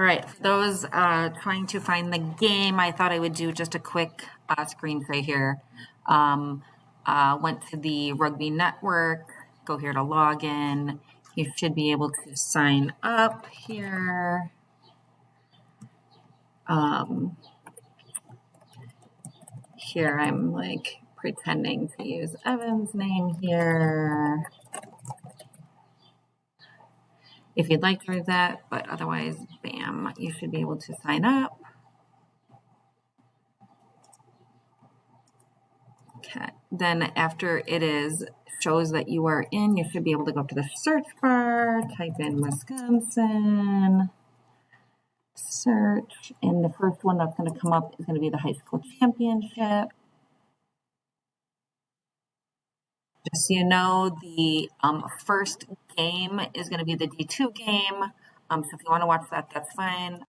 All right, for those trying to find the game, I thought I would do just a quick screen share here. Went to the Rugby Network, go here to log in. You should be able to sign up here. Here I'm like pretending to use Evan's name here. If you'd like to do that, but otherwise, bam, you should be able to sign up. Okay, then after it shows that you are in, you should be able to go to the search bar, type in Wisconsin, search, and the first one that's going to come up is going to be the high school championship. Just so you know, the first game is going to be the D2 game. So if you want to watch that, that's fine.